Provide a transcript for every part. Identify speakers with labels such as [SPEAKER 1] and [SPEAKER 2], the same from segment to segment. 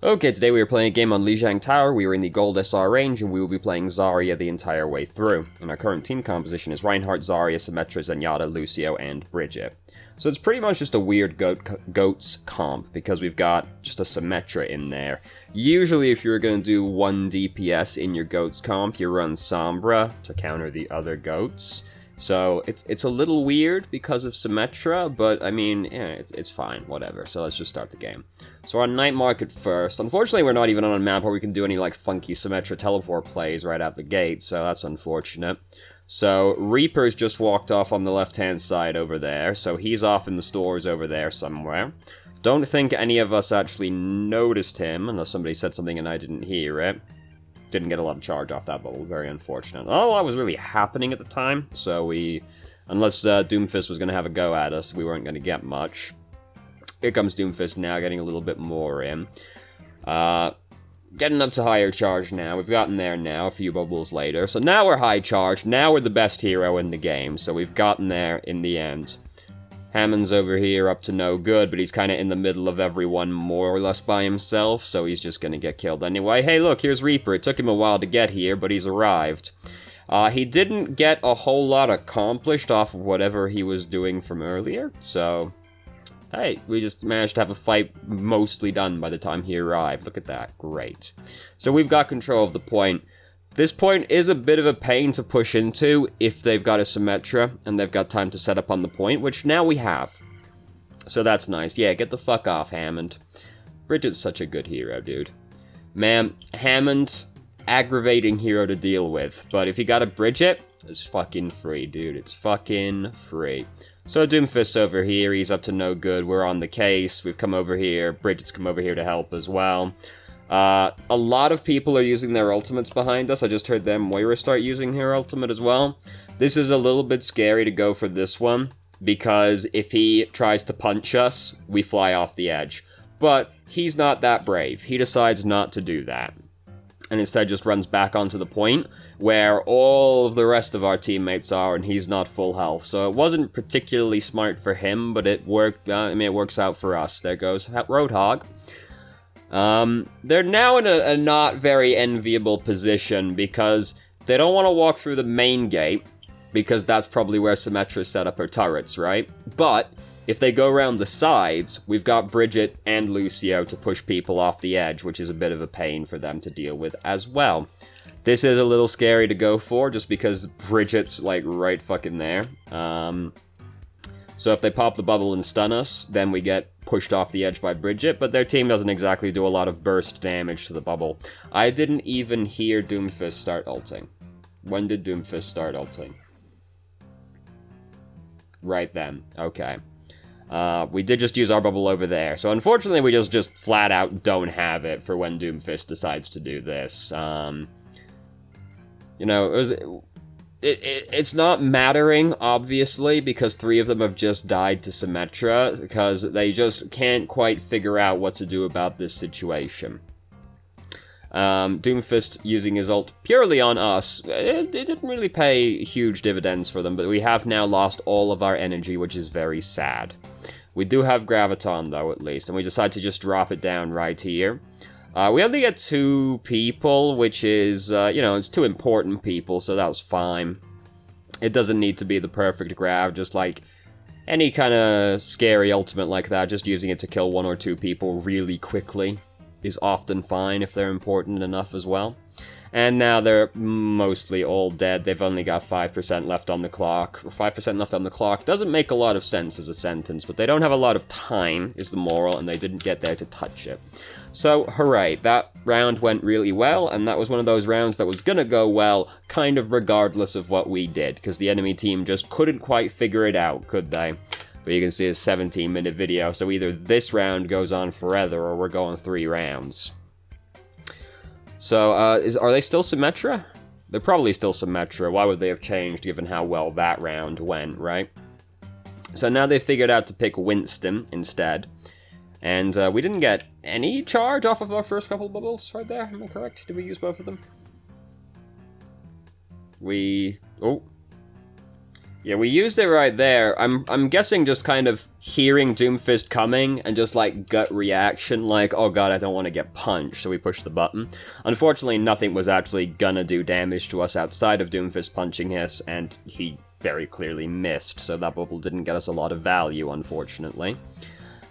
[SPEAKER 1] Okay, today we are playing a game on Lijiang Tower. We are in the Gold SR range, and we will be playing Zarya the entire way through. And our current team composition is Reinhardt, Zarya, Symmetra, Zenyatta, Lucio, and Bridget. So it's pretty much just a weird goats comp, because we've got just a Symmetra in there. Usually if you're going to do 1 DPS in your goats comp, you run Sombra to counter the other goats. So it's a little weird because of Symmetra, but I mean, yeah, it's fine, whatever. So let's just start the game. So we're on Night Market first. Unfortunately, we're not even on a map where we can do any like funky Symmetra teleport plays right out the gate, so that's unfortunate. So Reaper's just walked off on the left-hand side over there, so he's off in the stores over there somewhere. Don't think any of us actually noticed him, unless somebody said something and I didn't hear it. Didn't get a lot of charge off that bubble, very unfortunate. Not a lot was really happening at the time, so unless Doomfist was going to have a go at us, we weren't going to get much. Here comes Doomfist now, getting a little bit more in. Getting up to higher charge now. We've gotten there now, a few bubbles later. So now we're high charge. Now we're the best hero in the game, so we've gotten there in the end. Hammond's over here up to no good, but he's kind of in the middle of everyone more or less by himself, so he's just going to get killed anyway. Hey, look, here's Reaper. It took him a while to get here, but he's arrived. He didn't get a whole lot accomplished off of whatever he was doing from earlier, so hey, we just managed to have a fight mostly done by the time he arrived. Look at that. Great. So we've got control of the point. This point is a bit of a pain to push into if they've got a Symmetra and they've got time to set up on the point, which now we have. So that's nice. Yeah, get the fuck off, Hammond. Bridget's such a good hero, dude. Man, Hammond, aggravating hero to deal with. But if you got a Bridget, it's fucking free, dude. It's fucking free. So Doomfist's over here. He's up to no good. We're on the case. We've come over here. Bridget's come over here to help as well. A lot of people are using their ultimates behind us. I just heard them Moira start using her ultimate as well. This is a little bit scary to go for this one, because if he tries to punch us, we fly off the edge. But he's not that brave. He decides not to do that, and instead just runs back onto the point, where all of the rest of our teammates are, and he's not full health. So it wasn't particularly smart for him, but it worked. It works out for us. There goes Roadhog. They're now in a not very enviable position, because they don't want to walk through the main gate, because that's probably where Symmetra set up her turrets, right? But if they go around the sides, we've got Bridget and Lucio to push people off the edge, which is a bit of a pain for them to deal with as well. This is a little scary to go for, just because Bridget's, like, right fucking there. So if they pop the bubble and stun us, then we get pushed off the edge by Bridget, but their team doesn't exactly do a lot of burst damage to the bubble. I didn't even hear Doomfist start ulting. When did Doomfist start ulting? Right then. Okay. We did just use our bubble over there, so unfortunately we just flat out don't have it for when Doomfist decides to do this. You know, it's not mattering, obviously, because 3 of them have just died to Symmetra, because they just can't quite figure out what to do about this situation. Doomfist using his ult purely on us, it didn't really pay huge dividends for them, but we have now lost all of our energy, which is very sad. We do have Graviton, though, at least, and we decide to just drop it down right here. We only get 2 people, which is, you know, it's 2 important people, so that was fine. It doesn't need to be the perfect grab, just like any kind of scary ultimate like that, just using it to kill 1 or 2 people really quickly is often fine if they're important enough as well. And now they're mostly all dead. They've only got 5% left on the clock. 5% left on the clock doesn't make a lot of sense as a sentence, but they don't have a lot of time, is the moral, and they didn't get there to touch it. So, hooray, that round went really well, and that was one of those rounds that was gonna go well, kind of regardless of what we did, because the enemy team just couldn't quite figure it out, could they? But you can see a 17-minute video, so either this round goes on forever, or we're going 3 rounds. So, are they still Symmetra? They're probably still Symmetra. Why would they have changed, given how well that round went, right? So now they figured out to pick Winston instead. And we didn't get any charge off of our first couple bubbles right there. Am I correct? Did we use both of them? Oh. Yeah, we used it right there. I'm guessing just kind of hearing Doomfist coming and just like gut reaction, like, oh god, I don't want to get punched, so we pushed the button. Unfortunately, nothing was actually gonna do damage to us outside of Doomfist punching us, and he very clearly missed, so that bubble didn't get us a lot of value, unfortunately.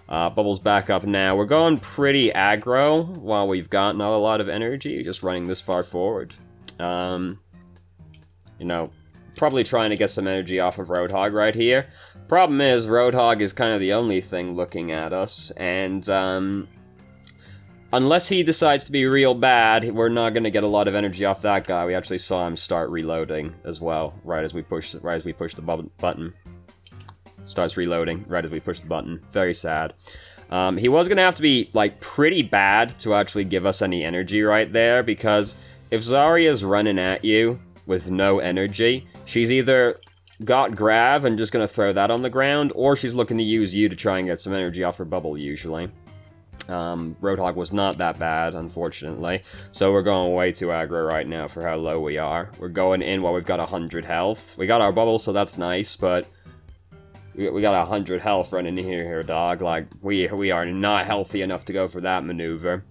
[SPEAKER 1] Bubble's back up now. We're going pretty aggro while we've got not a lot of energy, just running this far forward. You know, probably trying to get some energy off of Roadhog right here. Problem is, Roadhog is kind of the only thing looking at us, and unless he decides to be real bad, we're not going to get a lot of energy off that guy. We actually saw him start reloading as well, right as we push the button. Starts reloading right as we push the button. Very sad. He was going to have to be, like, pretty bad to actually give us any energy right there, because if Zarya's running at you with no energy, she's either got Grav and just going to throw that on the ground, or she's looking to use you to try and get some energy off her bubble, usually. Roadhog was not that bad, unfortunately, so we're going way too aggro right now for how low we are. We're going in while we've got 100 health. We got our bubble, so that's nice, but we got 100 health running in here, dog. Like, we are not healthy enough to go for that maneuver.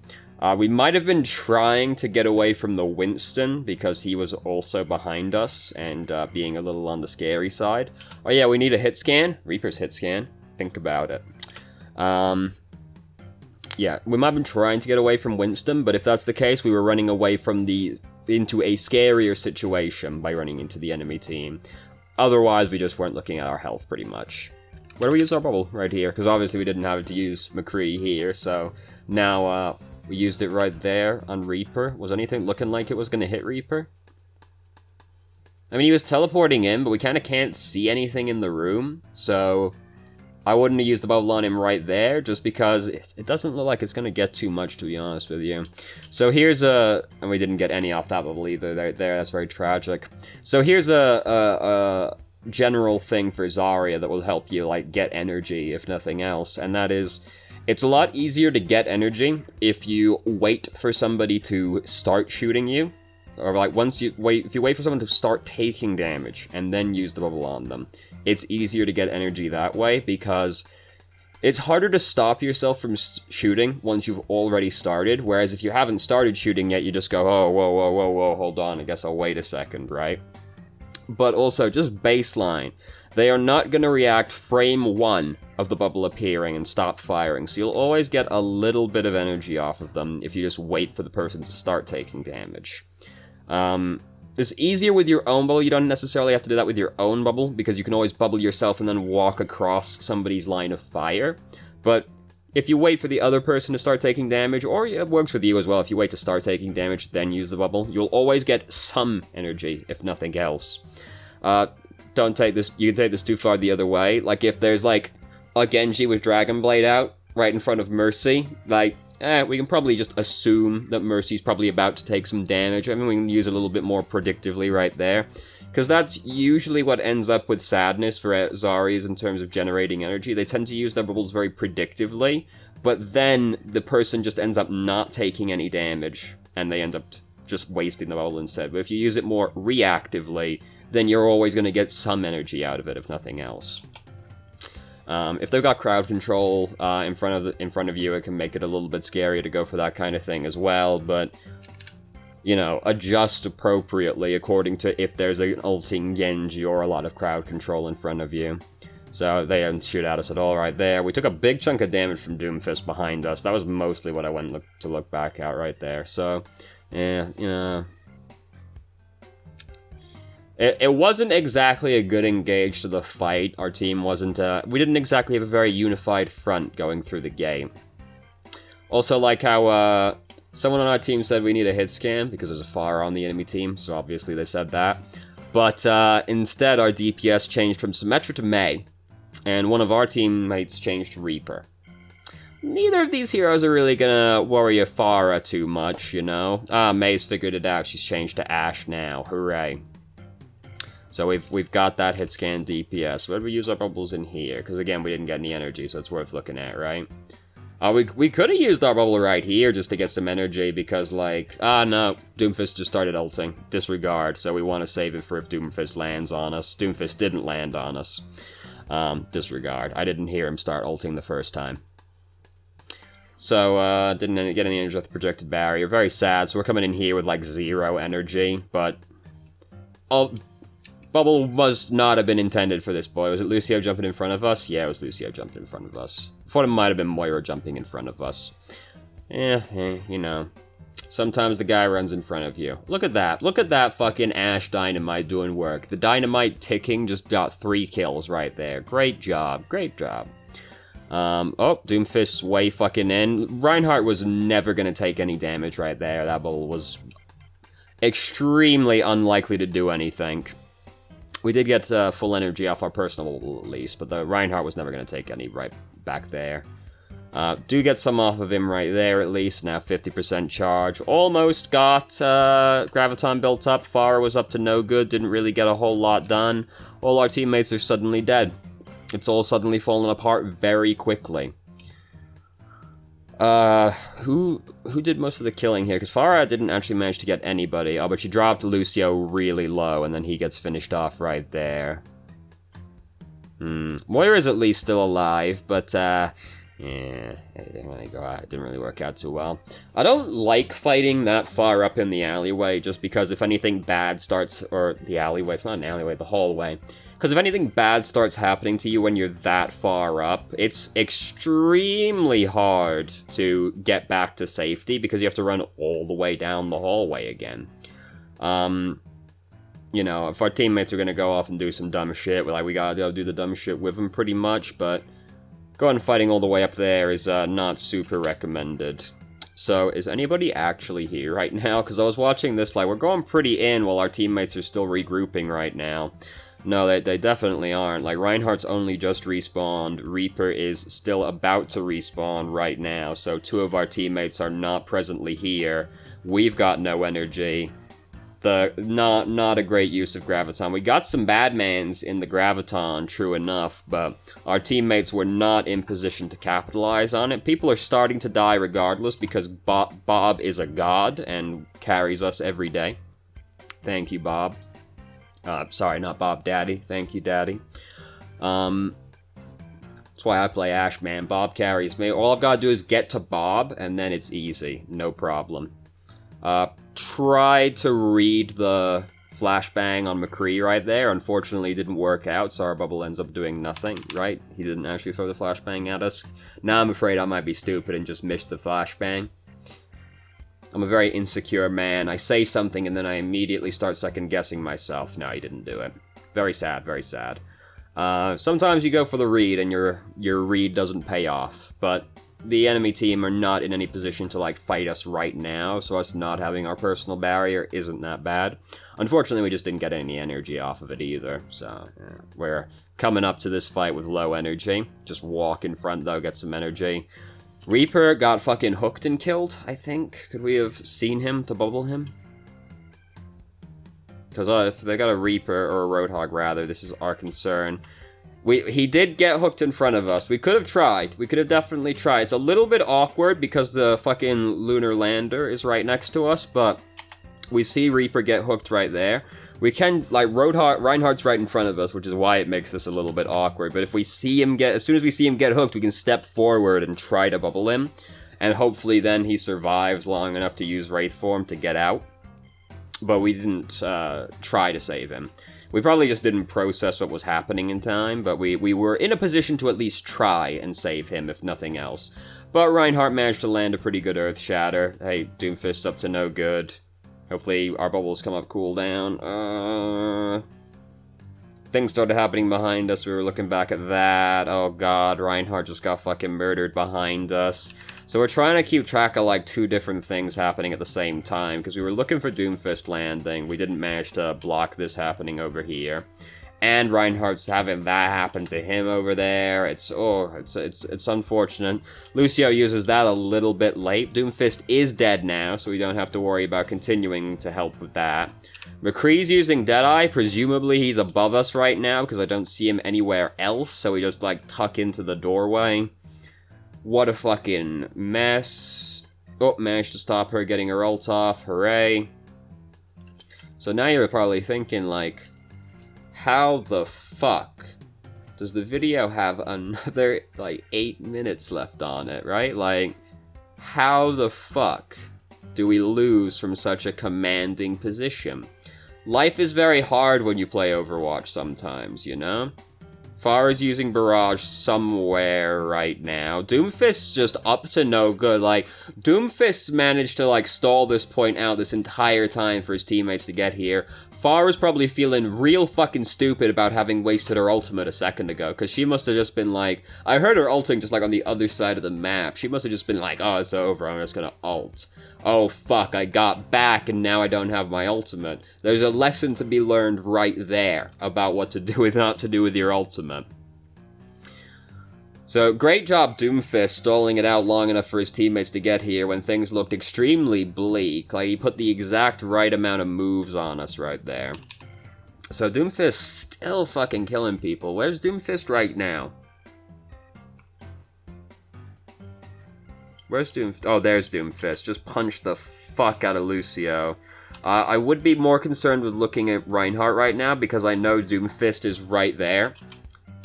[SPEAKER 1] We might have been trying to get away from the Winston, because he was also behind us, and being a little on the scary side. Oh yeah, we need a hit scan. Reaper's hit scan. Think about it. Yeah, we might have been trying to get away from Winston, but if that's the case, we were running away from into a scarier situation by running into the enemy team. Otherwise, we just weren't looking at our health, pretty much. Where do we use our bubble? Right here, because obviously we didn't have it to use McCree here, so now, we used it right there on Reaper. Was anything looking like it was going to hit Reaper? I mean, he was teleporting in, but we kind of can't see anything in the room, so I wouldn't have used the bubble on him right there, just because it doesn't look like it's going to get too much, to be honest with you. So here's and we didn't get any off that bubble either, right there, that's very tragic. So here's a general thing for Zarya that will help you, like, get energy, if nothing else, and that is, it's a lot easier to get energy if you wait for somebody to start shooting you, or like if you wait for someone to start taking damage and then use the bubble on them. It's easier to get energy that way, because it's harder to stop yourself from shooting once you've already started, whereas if you haven't started shooting yet, you just go, oh, whoa, hold on, I guess I'll wait a second, right? But also, just baseline, they are not going to react frame 1 of the bubble appearing and stop firing, so you'll always get a little bit of energy off of them if you just wait for the person to start taking damage. It's easier with your own bubble. You don't necessarily have to do that with your own bubble, because you can always bubble yourself and then walk across somebody's line of fire. But if you wait for the other person to start taking damage, or it works with you as well, if you wait to start taking damage, then use the bubble, you'll always get some energy, if nothing else. Don't take this, you can take this too far the other way. Like, if there's, like, a Genji with Dragon Blade out right in front of Mercy, like, we can probably just assume that Mercy's probably about to take some damage. I mean, we can use it a little bit more predictively right there, because that's usually what ends up with Sadness for Zaryas in terms of generating energy. They tend to use their bubbles very predictively, but then the person just ends up not taking any damage, and they end up just wasting the bubble instead. But if you use it more reactively, then you're always going to get some energy out of it, if nothing else. If they've got crowd control in front of you, it can make it a little bit scary to go for that kind of thing as well, but, you know, adjust appropriately according to if there's an ulting Genji or a lot of crowd control in front of you. So they didn't shoot at us at all right there. We took a big chunk of damage from Doomfist behind us. That was mostly what I went to look back at right there. So, yeah, you know, it wasn't exactly a good engage to the fight. Our team wasn't, we didn't exactly have a very unified front going through the game. Also, like how, someone on our team said we need a hit scan because there's a fire on the enemy team, so obviously they said that. But, instead, our DPS changed from Symmetra to Mei, and one of our teammates changed to Reaper. Neither of these heroes are really gonna worry a Pharah too much, you know? Mei's figured it out. She's changed to Ashe now. Hooray. So we've got that hit scan DPS. Where do we use our bubbles in here? Because again, we didn't get any energy, so it's worth looking at, right? We could have used our bubble right here just to get some energy, because, like... no. Doomfist just started ulting. Disregard, so we want to save it for if Doomfist lands on us. Doomfist didn't land on us. Disregard. I didn't hear him start ulting the first time. So, didn't get any energy with the projected barrier. Very sad, so we're coming in here with, like, 0 energy, but... Bubble must not have been intended for this boy. Was it Lucio jumping in front of us? Yeah, it was Lucio jumping in front of us. I thought it might have been Moira jumping in front of us. You know. Sometimes the guy runs in front of you. Look at that. Look at that fucking Ash Dynamite doing work. The Dynamite ticking just got 3 kills right there. Great job. Great job. Doomfist's way fucking in. Reinhardt was never gonna take any damage right there. That bubble was extremely unlikely to do anything. We did get full energy off our personal bubble at least, but the Reinhardt was never gonna take any right back there. Do get some off of him right there at least. Now 50% charge. Almost got Graviton built up. Pharah was up to no good. Didn't really get a whole lot done. All our teammates are suddenly dead. It's all suddenly fallen apart very quickly. Who did most of the killing here? Because Pharah didn't actually manage to get anybody. Oh, but she dropped Lucio really low, and then he gets finished off right there. Moira's at least still alive, but, yeah, it didn't really work out too well. I don't like fighting that far up in the alleyway, just because if anything bad starts, or the alleyway, it's not an alleyway, the hallway. Because if anything bad starts happening to you when you're that far up, it's extremely hard to get back to safety, because you have to run all the way down the hallway again. You know, if our teammates are gonna go off and do some dumb shit, like, we gotta go do the dumb shit with them pretty much, but going and fighting all the way up there is not super recommended. So, is anybody actually here right now? Because I was watching this, like, we're going pretty in while our teammates are still regrouping right now. No, they definitely aren't. Like, Reinhardt's only just respawned. Reaper is still about to respawn right now, so 2 of our teammates are not presently here. We've got no energy. Not a great use of Graviton. We got some badmans in the Graviton, true enough, but our teammates were not in position to capitalize on it. People are starting to die regardless, because Bob is a god and carries us every day. Thank you, Bob. Sorry, not Bob, Daddy. Thank you, Daddy. That's why I play Ash, man. Bob carries me. All I've got to do is get to Bob, and then it's easy. No problem. Tried to read the flashbang on McCree right there. Unfortunately, it didn't work out, so our bubble ends up doing nothing, right? He didn't actually throw the flashbang at us. Now I'm afraid I might be stupid and just miss the flashbang. I'm a very insecure man. I say something and then I immediately start second-guessing myself. No, he didn't do it. Very sad, very sad. Sometimes you go for the read and your read doesn't pay off, but the enemy team are not in any position to, like, fight us right now, so us not having our personal barrier isn't that bad. Unfortunately, we just didn't get any energy off of it either, so yeah, we're coming up to this fight with low energy. Just walk in front, though, get some energy. Reaper got fucking hooked and killed, I think. Could we have seen him to bubble him? Because if they got a Reaper, or a Roadhog rather, this is our concern. He did get hooked in front of us. We could have tried. We could have definitely tried. It's a little bit awkward because the fucking lunar lander is right next to us, but we see Reaper get hooked right there. We can, like, Reinhardt's right in front of us, which is why it makes this a little bit awkward. But if we see him as soon as we see him get hooked, we can step forward and try to bubble him. And hopefully then he survives long enough to use Wraith Form to get out. But we didn't try to save him. We probably just didn't process what was happening in time, but we were in a position to at least try and save him, if nothing else. But Reinhardt managed to land a pretty good Earth Shatter. Hey, Doomfist's up to no good. Hopefully our bubbles come up cool down. Things started happening behind us. We were looking back at that. Oh god, Reinhardt just got fucking murdered behind us. So we're trying to keep track of, like, 2 different things happening at the same time, because we were looking for Doomfist landing. We didn't manage to block this happening over here. And Reinhardt's having that happen to him over there. It's unfortunate. Lucio uses that a little bit late. Doomfist is dead now, so we don't have to worry about continuing to help with that. McCree's using Deadeye. Presumably he's above us right now, because I don't see him anywhere else, so we just, like, tuck into the doorway. What a fucking mess. Oh, managed to stop her getting her ult off. Hooray. So now you're probably thinking, like, how the fuck does the video have another, like, 8 minutes left on it, right? Like, how the fuck do we lose from such a commanding position? Life is very hard when you play Overwatch sometimes, you know? Pharah's using Barrage somewhere right now. Doomfist's just up to no good. Like, Doomfist managed to, like, stall this point out this entire time for his teammates to get here. Pharah's probably feeling real fucking stupid about having wasted her ultimate a second ago, because she must have just been like, I heard her ulting just, like, on the other side of the map. She must have just been like, oh, it's over, I'm just gonna ult. Oh, fuck, I got back, and now I don't have my ultimate. There's a lesson to be learned right there about what to do with not to do with your ultimate. So, great job, Doomfist, stalling it out long enough for his teammates to get here when things looked extremely bleak. Like, he put the exact right amount of moves on us right there. So, Doomfist still fucking killing people. Where's Doomfist right now? Where's Doomfist? Oh, there's Doomfist. Just punch the fuck out of Lucio. I would be more concerned with looking at Reinhardt right now, because I know Doomfist is right there.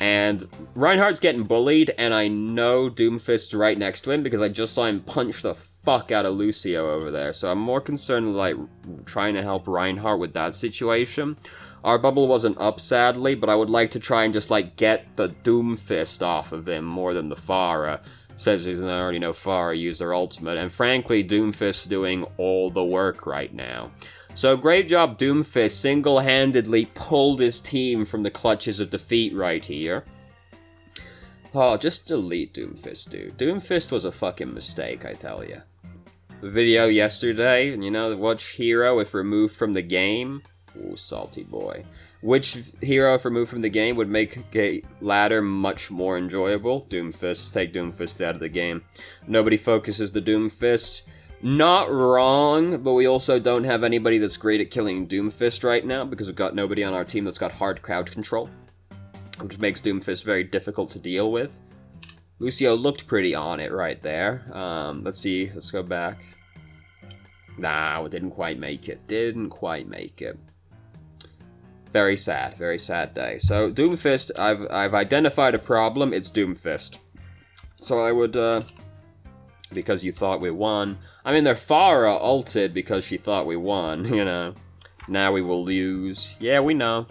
[SPEAKER 1] And Reinhardt's getting bullied, and I know Doomfist's right next to him, because I just saw him punch the fuck out of Lucio over there. So I'm more concerned with, like, trying to help Reinhardt with that situation. Our bubble wasn't up, sadly, but I would like to try and just, like, get the Doomfist off of him more than the Pharah. Especially since I already know Pharah used their ultimate, and frankly, Doomfist's doing all the work right now. So great job, Doomfist single-handedly pulled his team from the clutches of defeat right here. Oh, just delete Doomfist, dude. Doomfist was a fucking mistake, I tell ya. The video yesterday, you know, which hero, if removed from the game... Ooh, salty boy. Which hero, if removed from the game, would make a ladder much more enjoyable? Doomfist. Take Doomfist out of the game. Nobody focuses the Doomfist. Not wrong, but we also don't have anybody that's great at killing Doomfist right now, because we've got nobody on our team that's got hard crowd control, which makes Doomfist very difficult to deal with. Lucio looked pretty on it right there. Let's see. Let's go back. Nah, it didn't quite make it. Didn't quite make it. Very sad day. So, Doomfist, I've identified a problem, it's Doomfist. So I would, because you thought we won. I mean, their Pharah ulted because she thought we won, you know. Now we will lose. Yeah, we know.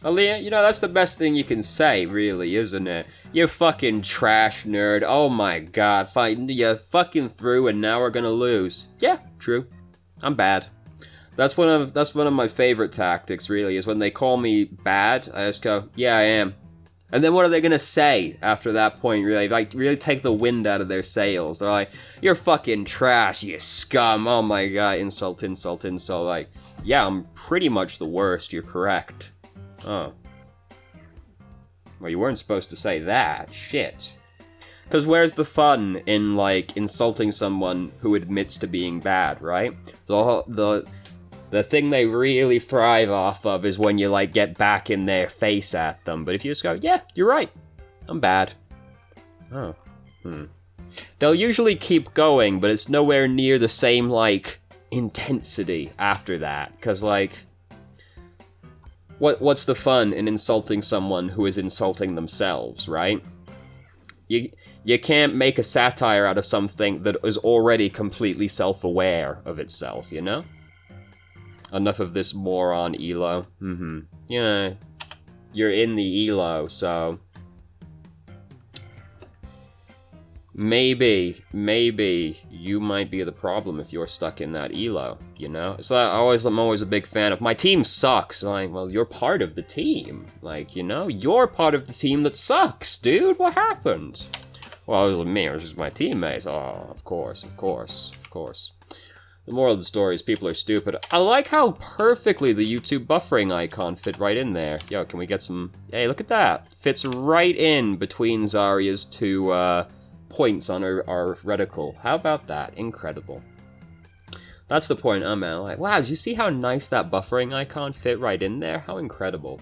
[SPEAKER 1] Aaliyah, you know, that's the best thing you can say, really, isn't it? You fucking trash nerd. Oh my god, you fucking through and now we're gonna lose. Yeah, true. I'm bad. That's one of my favorite tactics, really, is when they call me bad, I just go, yeah, I am. And then what are they gonna say after that point, really? Like, really take the wind out of their sails. They're like, you're fucking trash, you scum. Oh my god, insult, insult, insult. Like, yeah, I'm pretty much the worst, you're correct. Oh. Well, you weren't supposed to say that. Shit. Because where's the in, like, insulting someone who admits to being bad, right? The thing they really thrive off of is when you, like, get back in their face at them. But if you just go, yeah, you're right. I'm bad. Oh. They'll usually keep going, but it's nowhere near the same, like, intensity after that. Because, like, what's the fun in insulting someone who is insulting themselves, right? You can't make a satire out of something that is already completely self-aware of itself, you know? Enough of this moron elo. You know, you're in the elo, so... Maybe you might be the problem if you're stuck in that elo, you know? So I'm always a big fan of, my team sucks. Like, well, you're part of the team. Like, you know, you're part of the team that sucks, dude. What happened? Well, it wasn't me, it was just my teammates. Oh, of course. The moral of the story is people are stupid. I like how perfectly the YouTube buffering icon fit right in there. Yo, can we get some... Hey, look at that. Fits right in between Zarya's two points on our reticle. How about that? Incredible. That's the point I'm at. Like, wow, did you see how nice that buffering icon fit right in there? How incredible.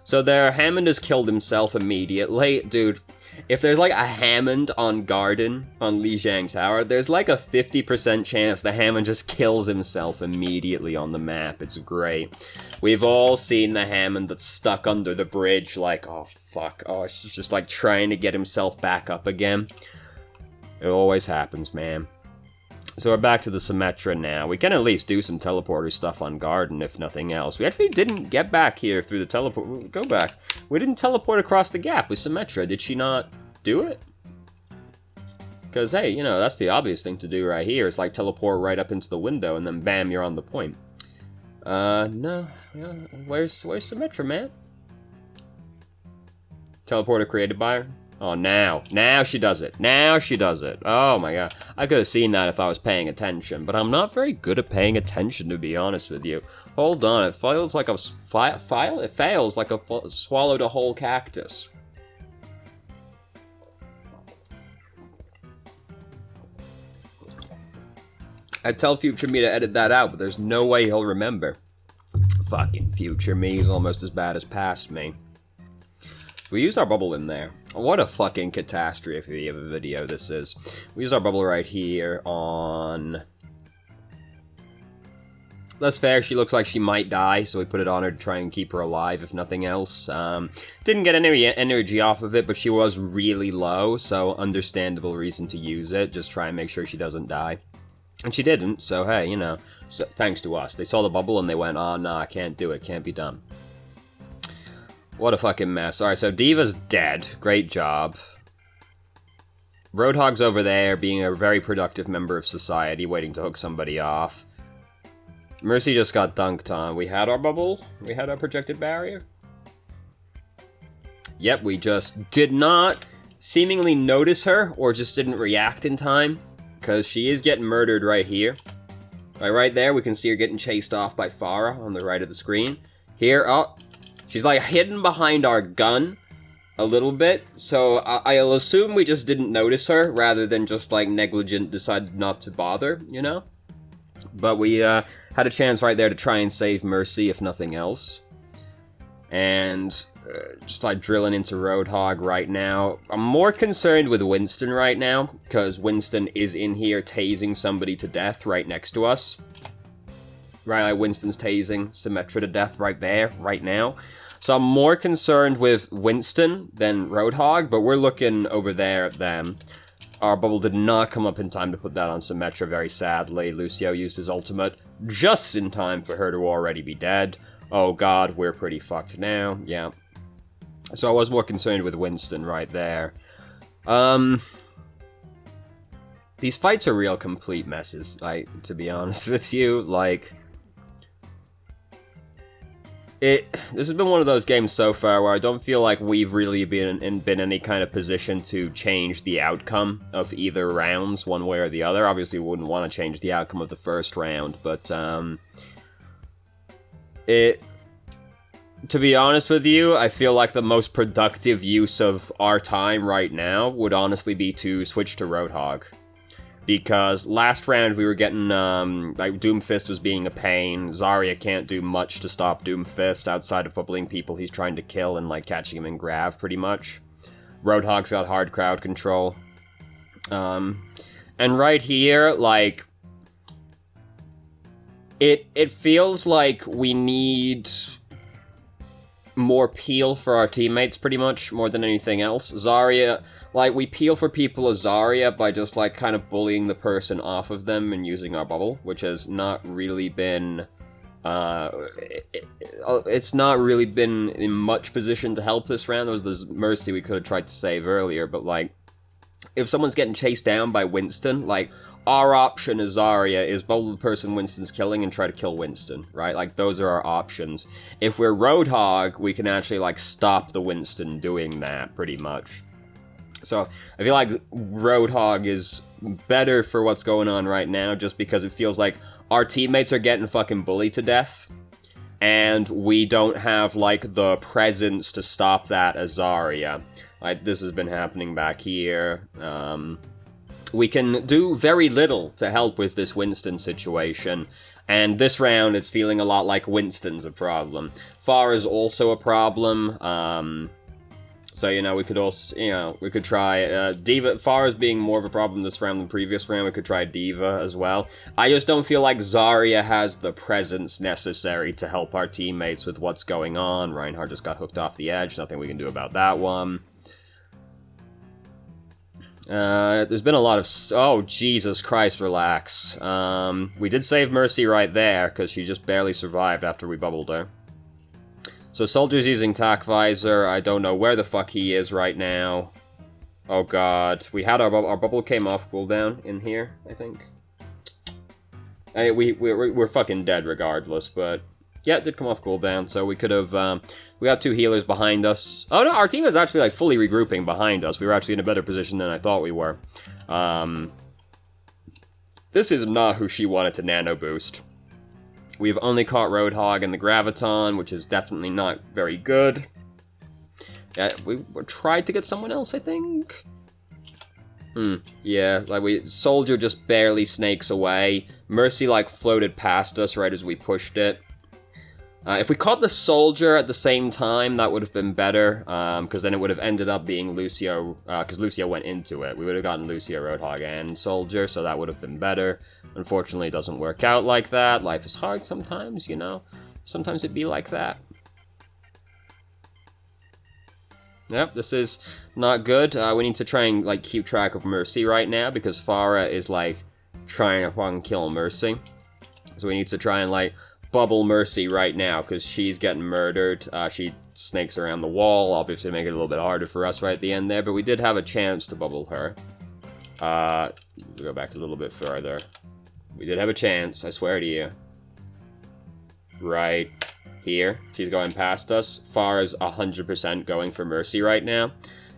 [SPEAKER 1] So their Hammond has killed himself immediately. Dude, if there's like a Hammond on Garden on Lijiang Tower, there's like a 50% chance the Hammond just kills himself immediately on the map. It's great. We've all seen the Hammond that's stuck under the bridge, like, oh fuck, oh, it's just like trying to get himself back up again. It always happens, man. So we're back to the Symmetra now. We can at least do some teleporter stuff on Garden, if nothing else. We actually didn't get back here through the teleport. Go back. We didn't teleport across the gap with Symmetra. Did she not do it? Because, hey, you know, that's the obvious thing to do right here. It's like teleport right up into the window, and then bam, you're on the point. No. Where's Symmetra, man? Teleporter created by her? Oh, now she does it. Now she does it. Oh my god. I could have seen that if I was paying attention, but I'm not very good at paying attention, to be honest with you. Hold on, it fails like a it fails like a swallowed a whole cactus. I'd tell future me to edit that out, but there's no way he'll remember. Fucking future me is almost as bad as past me. We used our bubble in there. What a fucking catastrophe of a video this is. We used our bubble right here on... That's fair, she looks like she might die, so we put it on her to try and keep her alive, if nothing else. Didn't get any energy off of it, but she was really low, so understandable reason to use it. Just try and make sure she doesn't die. And she didn't, so hey, you know, so, thanks to us. They saw the bubble and they went, oh, nah, I can't do it, can't be done. What a fucking mess. Alright, so Diva's dead. Great job. Roadhog's over there, being a very productive member of society, waiting to hook somebody off. Mercy just got dunked on. We had our bubble? We had our projected barrier? Yep, we just did not seemingly notice her, or just didn't react in time, because she is getting murdered right here. Right there, we can see her getting chased off by Farah on the right of the screen. Here, oh... She's like hidden behind our gun a little bit, so I'll assume we just didn't notice her rather than just like negligent decided not to bother, you know? But we had a chance right there to try and save Mercy, if nothing else. And just like drilling into Roadhog right now. I'm more concerned with Winston right now, because Winston is in here tasing somebody to death right next to us. Right, like Winston's tasing Symmetra to death right there, right now. So I'm more concerned with Winston than Roadhog, but we're looking over there at them. Our bubble did not come up in time to put that on Symmetra, very sadly. Lucio used his ultimate just in time for her to already be dead. Oh god, we're pretty fucked now, yeah. So I was more concerned with Winston right there. These fights are real complete messes, like, to be honest with you, like... This has been one of those games so far where I don't feel like we've really been in any kind of position to change the outcome of either rounds, one way or the other. Obviously, we wouldn't want to change the outcome of the first round, but, to be honest with you, I feel like the most productive use of our time right now would honestly be to switch to Roadhog. Because last round we were getting, like, Doomfist was being a pain. Zarya can't do much to stop Doomfist outside of bubbling people he's trying to kill and, like, catching him in grav, pretty much. Roadhog's got hard crowd control. And right here, like, it feels like we need more peel for our teammates, pretty much, more than anything else. Zarya... Like, we peel for people as Zarya by just, like, kind of bullying the person off of them and using our bubble, which has not really been, it's not really been in much position to help this round. There was this Mercy we could have tried to save earlier, but, like, if someone's getting chased down by Winston, like, our option as Zarya is bubble the person Winston's killing and try to kill Winston, right? Like, those are our options. If we're Roadhog, we can actually, like, stop the Winston doing that, pretty much. So, I feel like Roadhog is better for what's going on right now, just because it feels like our teammates are getting fucking bullied to death, and we don't have, like, the presence to stop that as Zarya. Like, this has been happening back here. We can do very little to help with this Winston situation, And this round, it's feeling a lot like Winston's a problem. Pharah's also a problem. So, you know, we could also, you know, we could try Diva. Pharah's being more of a problem this round than previous round. We could try Diva as well. I just don't feel like Zarya has the presence necessary to help our teammates with what's going on. Reinhardt just got hooked off the edge. Nothing we can do about that one. There's been a lot of... Oh, Jesus Christ, relax. We did save Mercy right there, because she just barely survived after we bubbled her. So Soldier's using Tac Visor. I don't know where the fuck he is right now. Oh god. We had our bubble came off cooldown in here, I think. We're fucking dead regardless, but... Yeah, it did come off cooldown, so we could have... we got 2 healers behind us. Oh no, our team is actually like fully regrouping behind us. We were actually in a better position than I thought we were. This is not who she wanted to nano boost. We've only caught Roadhog and the Graviton, which is definitely not very good. Yeah, we tried to get someone else, I think. Yeah, like Soldier just barely snakes away. Mercy like floated past us right as we pushed it. If we caught the Soldier at the same time, that would have been better, because then it would have ended up being Lucio, because Lucio went into it. We would have gotten Lucio, Roadhog, and Soldier, so that would have been better. Unfortunately, it doesn't work out like that. Life is hard sometimes, you know? Sometimes it'd be like that. Yep, this is not good. We need to try and, like, keep track of Mercy right now, because Pharah is, like, trying to fucking kill Mercy. So we need to try and, like, bubble Mercy right now, because she's getting murdered. She snakes around the wall, obviously make it a little bit harder for us right at the end there, but we did have a chance to bubble her. Go back a little bit further. We did have a chance, I swear to you. Right here. She's going past us. Pharah's 100% going for Mercy right now.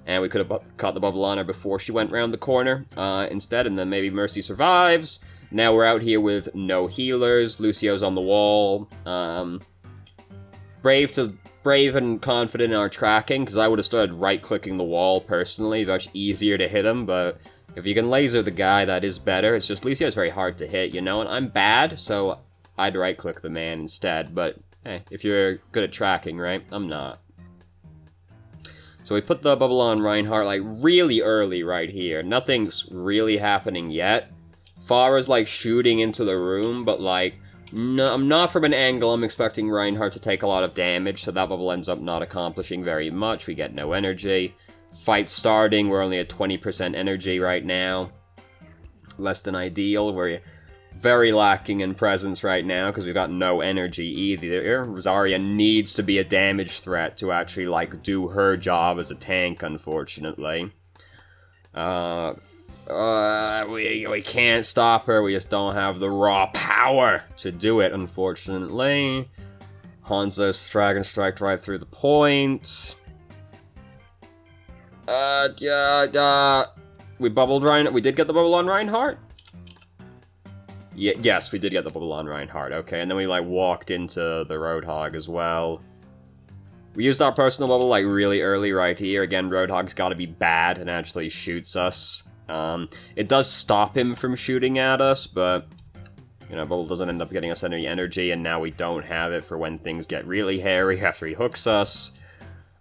[SPEAKER 1] And we could have caught the bubble on her before she went around the corner instead, and then maybe Mercy survives. Now we're out here with no healers. Lucio's on the wall. Brave and confident in our tracking, because I would have started right-clicking the wall personally. Much easier to hit him, but if you can laser the guy, that is better. It's just Lucio's very hard to hit, you know, and I'm bad, so I'd right-click the man instead. But hey, if you're good at tracking, right? I'm not. So we put the bubble on Reinhardt like really early right here. Nothing's really happening yet. Pharah's like shooting into the room, but like, no, I'm not from an angle. I'm expecting Reinhardt to take a lot of damage, so that bubble ends up not accomplishing very much. We get no energy. Fight starting, we're only at 20% energy right now. Less than ideal. We're very lacking in presence right now, because we've got no energy either. Zarya needs to be a damage threat to actually, like, do her job as a tank, unfortunately. We can't stop her, we just don't have the raw power to do it, unfortunately. Hanzo's Dragon Strike right through the point. We bubbled Reinhardt. We did get the bubble on Reinhardt? Yes, we did get the bubble on Reinhardt, okay. And then we, like, walked into the Roadhog as well. We used our personal bubble, like, really early right here. Again, Roadhog's gotta be bad and actually shoots us. It does stop him from shooting at us, but, you know, bubble doesn't end up getting us any energy, and now we don't have it for when things get really hairy after he hooks us.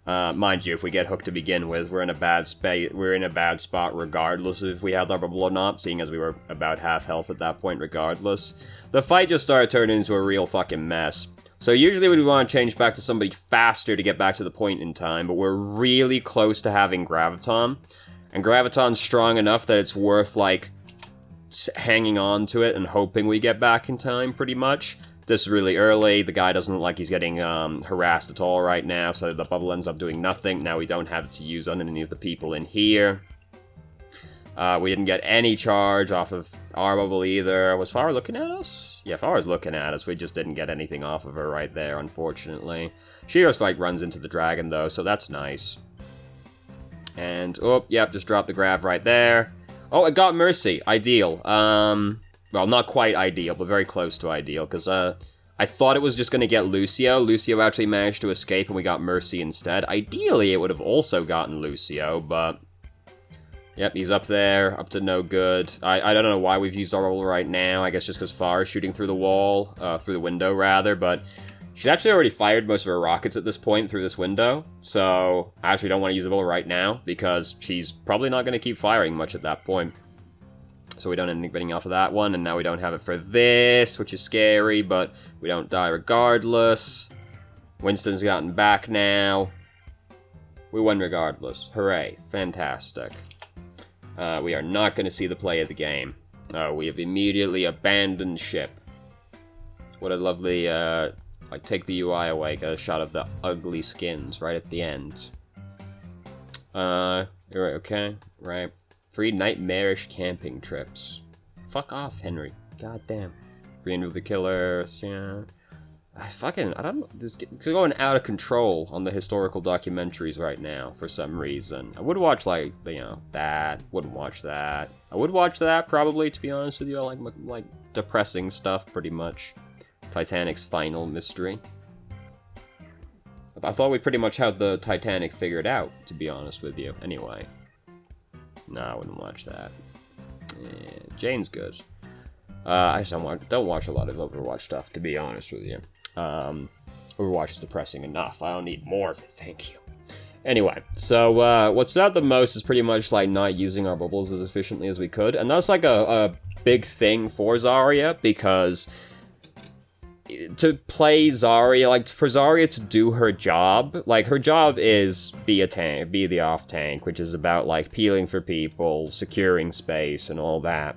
[SPEAKER 1] Mind you, if we get hooked to begin with, we're in a bad spot regardless of if we had our bubble or not, seeing as we were about half health at that point regardless. The fight just started turning into a real fucking mess. So usually we'd want to change back to somebody faster to get back to the point in time, but we're really close to having Graviton. And Graviton's strong enough that it's worth, like, hanging on to it and hoping we get back in time, pretty much. This is really early. The guy doesn't look like he's getting harassed at all right now, so the bubble ends up doing nothing. Now we don't have it to use on any of the people in here. We didn't get any charge off of our bubble either. Was Pharah looking at us? Yeah, Pharah's looking at us. We just didn't get anything off of her right there, unfortunately. She just, like, runs into the dragon, though, so that's nice. And, oh, yep, just dropped the grav right there. Oh, it got Mercy. Ideal. Well, not quite ideal, but very close to ideal, because I thought it was just going to get Lucio. Lucio actually managed to escape, and we got Mercy instead. Ideally, it would have also gotten Lucio, but Yep, he's up there, up to no good. I don't know why we've used our bubble right now. I guess just because Far is shooting through the wall, through the window rather, but she's actually already fired most of her rockets at this point through this window, so I actually don't want to use the bubble right now, because she's probably not going to keep firing much at that point. So we don't end up getting off of that one, and now we don't have it for this, which is scary, but we don't die regardless. Winston's gotten back now. We won regardless. Hooray. Fantastic. We are not going to see the play of the game. We have immediately abandoned ship. What a lovely, like, take the UI away, get a shot of the ugly skins right at the end. Okay, right. 3 nightmarish camping trips. Fuck off, Henry. God damn. Green of the Killers, yeah. I don't know, this is going out of control on the historical documentaries right now, for some reason. I would watch, like, you know, that, wouldn't watch that. I would watch that, probably, to be honest with you. I like depressing stuff, pretty much. Titanic's final mystery. I thought we pretty much had the Titanic figured out, to be honest with you, anyway. No, I wouldn't watch that. Yeah, Jane's good. I just don't watch a lot of Overwatch stuff, to be honest with you. Overwatch is depressing enough. I don't need more of it, thank you. Anyway, so what stood out the most is pretty much like not using our bubbles as efficiently as we could, and that's like a big thing for Zarya, because to play Zarya, like, for Zarya to do her job, like, her job is be a tank, be the off tank, which is about, like, peeling for people, securing space, and all that.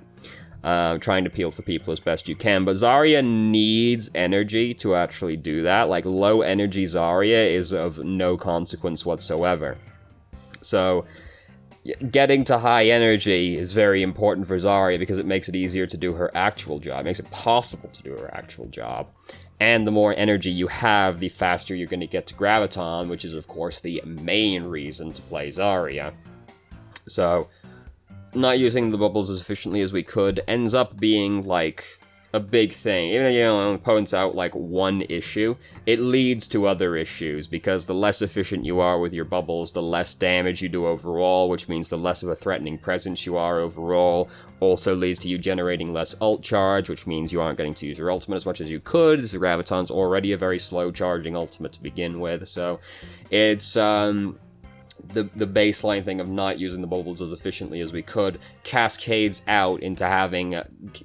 [SPEAKER 1] Trying to peel for people as best you can, but Zarya needs energy to actually do that. Like, low energy Zarya is of no consequence whatsoever. So, getting to high energy is very important for Zarya because it makes it easier to do her actual job. It makes it possible to do her actual job. And the more energy you have, the faster you're going to get to Graviton, which is, of course, the main reason to play Zarya. So, not using the bubbles as efficiently as we could ends up being, like, a big thing. Even if, you know, it points out, like, one issue, it leads to other issues, because the less efficient you are with your bubbles, the less damage you do overall, which means the less of a threatening presence you are overall. Also leads to you generating less ult charge, which means you aren't getting to use your ultimate as much as you could. The Graviton's already a very slow charging ultimate to begin with, so it's, the baseline thing of not using the bubbles as efficiently as we could cascades out into having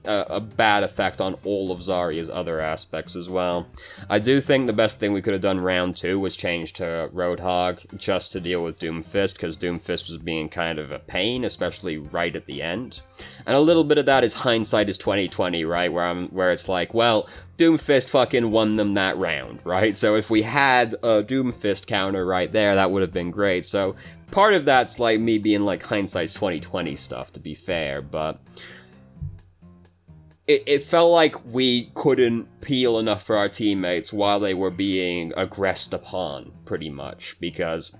[SPEAKER 1] a bad effect on all of Zarya's other aspects as well. I do think the best thing we could have done round 2 was change to Roadhog just to deal with Doomfist, because Doomfist was being kind of a pain, especially right at the end. And a little bit of that is hindsight is 2020, right? Where it's like, well, Doomfist fucking won them that round, right? So if we had a Doomfist counter right there, that would have been great. So part of that's like me being like hindsight's 2020 stuff, to be fair, but it felt like we couldn't peel enough for our teammates while they were being aggressed upon, pretty much, because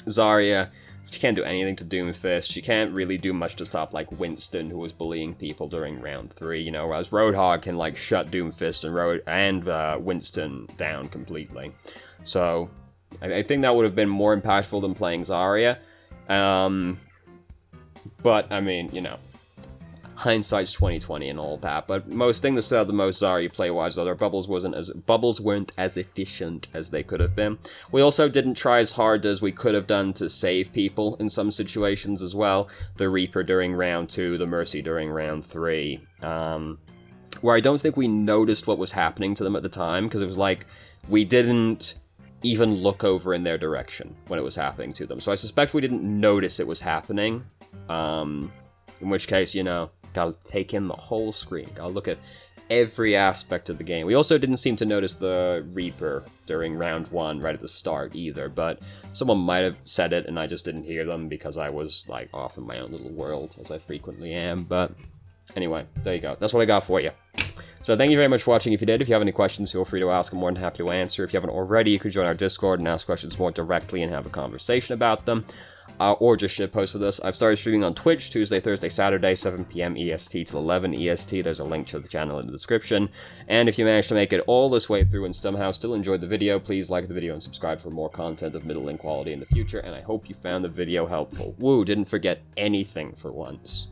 [SPEAKER 1] Zarya, she can't do anything to Doomfist. She can't really do much to stop, like, Winston, who was bullying people during round 3, you know, whereas Roadhog can, like, shut Doomfist and Winston down completely. So, I think that would have been more impactful than playing Zarya. But, I mean, you know, hindsight's 2020 and all that, but most thing that stood out the most Zarya play-wise, though, their bubbles weren't as efficient as they could have been. We also didn't try as hard as we could have done to save people in some situations as well. The Reaper during round 2, the Mercy during round 3, where I don't think we noticed what was happening to them at the time, because it was like, we didn't even look over in their direction when it was happening to them. So I suspect we didn't notice it was happening, in which case, you know, gotta take in the whole screen, gotta look at every aspect of the game. We also didn't seem to notice the Reaper during round 1 right at the start either, but someone might have said it and I just didn't hear them because I was, like, off in my own little world, as I frequently am. But anyway, there you go. That's what I got for you. So thank you very much for watching. If you did, if you have any questions, feel free to ask. I'm more than happy to answer. If you haven't already, you could join our Discord and ask questions more directly and have a conversation about them. Or just shitpost with us. I've started streaming on Twitch Tuesday, Thursday, Saturday, 7 p.m. EST till 11 EST. There's a link to the channel in the description. And if you managed to make it all this way through and somehow still enjoyed the video, please like the video and subscribe for more content of middling quality in the future. And I hope you found the video helpful. Woo, didn't forget anything for once.